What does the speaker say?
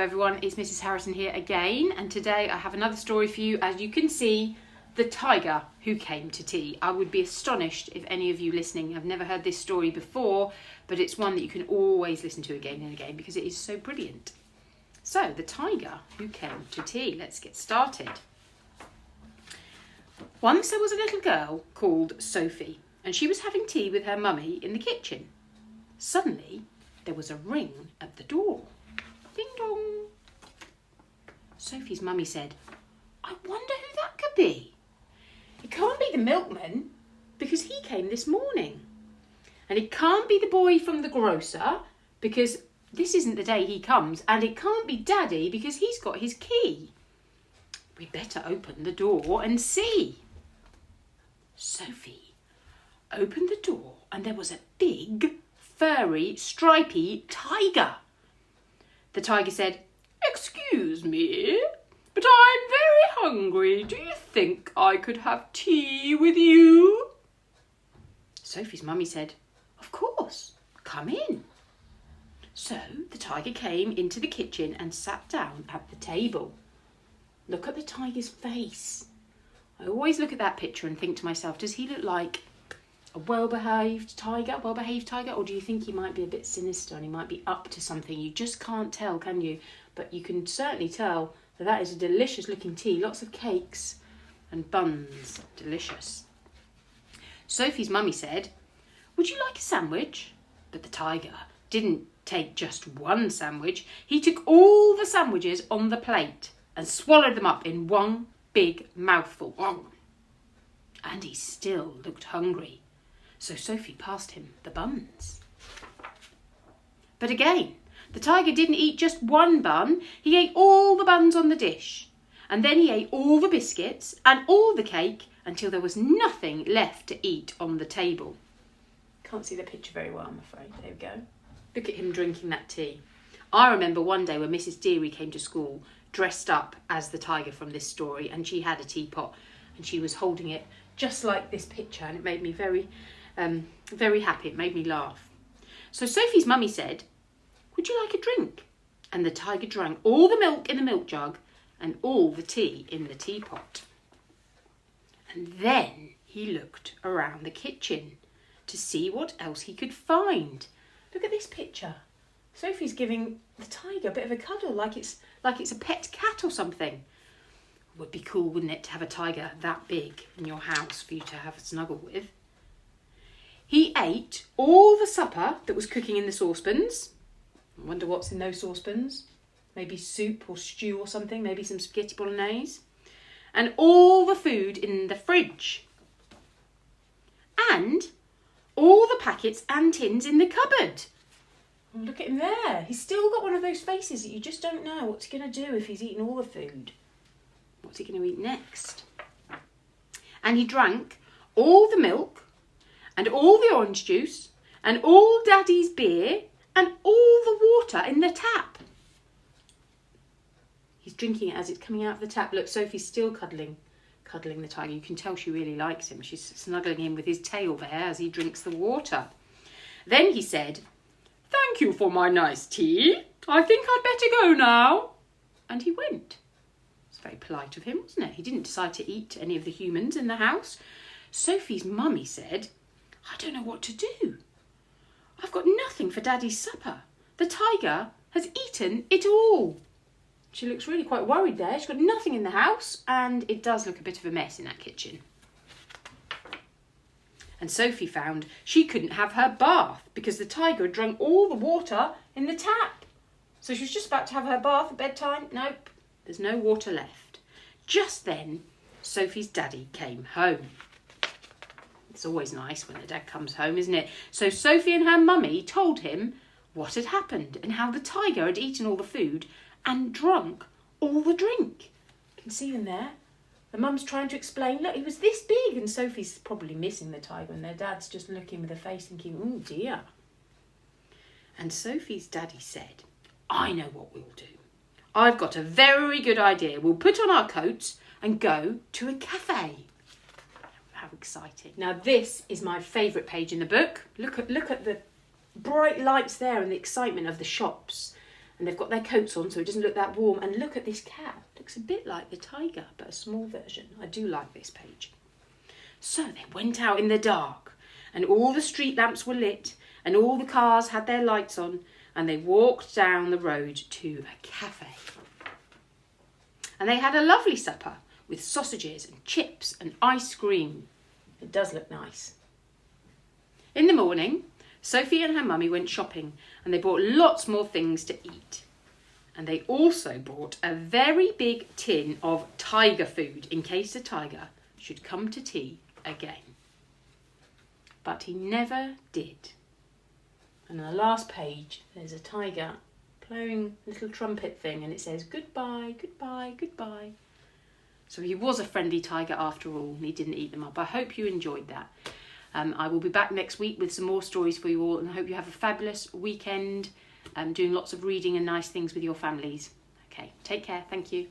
everyone, it's Mrs. Harrison here again, and today I have another story for you. As you can see, The Tiger Who Came to Tea. I would be astonished if any of you listening have never heard this story before, but it's one that you can always listen to again and again because it is so brilliant. So, The Tiger Who Came to Tea. Let's get started. Once there was a little girl called Sophie, and she was having tea with her mummy in the kitchen. Suddenly, there was a ring at the door. Ding dong. Sophie's mummy said, "I wonder who that could be. It can't be the milkman because he came this morning. And it can't be the boy from the grocer because this isn't the day he comes. And it can't be Daddy because he's got his key. We'd better open the door and see." Sophie opened the door and there was a big, furry, stripy tiger. The tiger said, "Excuse me, but I'm very hungry. Do you think I could have tea with you?" Sophie's mummy said, "Of course, come in." So the tiger came into the kitchen and sat down at the table. Look at the tiger's face. I always look at that picture and think to myself, does he look like a well-behaved tiger, or do you think he might be a bit sinister and he might be up to something? You just can't tell, can you? But you can certainly tell that that is a delicious looking tea. Lots of cakes and buns. Delicious. Sophie's mummy said, "Would you like a sandwich?" But the tiger didn't take just one sandwich. He took all the sandwiches on the plate and swallowed them up in one big mouthful. And he still looked hungry. So Sophie passed him the buns. But again, the tiger didn't eat just one bun. He ate all the buns on the dish. And then he ate all the biscuits and all the cake until there was nothing left to eat on the table. Can't see the picture very well, I'm afraid. There we go. Look at him drinking that tea. I remember one day when Mrs. Deary came to school dressed up as the tiger from this story, and she had a teapot and she was holding it just like this picture, and it made me very happy. It made me laugh. So Sophie's mummy said, "Would you like a drink?" And the tiger drank all the milk in the milk jug and all the tea in the teapot. And then he looked around the kitchen to see what else he could find. Look at this picture. Sophie's giving the tiger a bit of a cuddle, like it's a pet cat or something. Would be cool, wouldn't it, to have a tiger that big in your house for you to have a snuggle with. He ate all the supper that was cooking in the saucepans. I wonder what's in those saucepans. Maybe soup or stew or something, maybe some spaghetti bolognese. And all the food in the fridge. And all the packets and tins in the cupboard. Oh, look at him there. He's still got one of those faces that you just don't know what's he going to do if he's eaten all the food. What's he going to eat next? And he drank all the milk and all the orange juice and all Daddy's beer and all the water in the tap. He's drinking it as it's coming out of the tap. Look, Sophie's still cuddling the tiger. You can tell she really likes him. She's snuggling him with his tail there as he drinks the water. Then he said, "Thank you for my nice tea. I think I'd better go now." And he went. It's very polite of him, wasn't it? He didn't decide to eat any of the humans in the house. Sophie's mummy said, "I don't know what to do. I've got nothing for Daddy's supper. The tiger has eaten it all." She looks really quite worried there. She's got nothing in the house, and it does look a bit of a mess in that kitchen. And Sophie found she couldn't have her bath because the tiger had drunk all the water in the tap. So she was just about to have her bath at bedtime. Nope, there's no water left. Just then, Sophie's daddy came home. It's always nice when the dad comes home, isn't it? So Sophie and her mummy told him what had happened and how the tiger had eaten all the food and drunk all the drink. You can see them there. The mum's trying to explain, look, he was this big, and Sophie's probably missing the tiger, and their dad's just looking with a face thinking, oh dear. And Sophie's daddy said, "I know what we'll do. I've got a very good idea. We'll put on our coats and go to a cafe." How exciting. Now this is my favourite page in the book. Look at the bright lights there and the excitement of the shops And they've got their coats on so it doesn't look that warm. And look at this cow. It looks a bit like the tiger, but a small version. I do like this page. So they went out in the dark, and all the street lamps were lit, and all the cars had their lights on, and they walked down the road to a cafe. And they had a lovely supper with sausages and chips and ice cream. It does look nice. In the morning, Sophie and her mummy went shopping, and they bought lots more things to eat. And they also bought a very big tin of tiger food in case the tiger should come to tea again. But he never did. And on the last page, there's a tiger playing a little trumpet thing, and it says, goodbye, goodbye, goodbye. So he was a friendly tiger after all, and he didn't eat them up. I hope you enjoyed that. I will be back next week with some more stories for you all, and I hope you have a fabulous weekend, doing lots of reading and nice things with your families. Okay, take care. Thank you.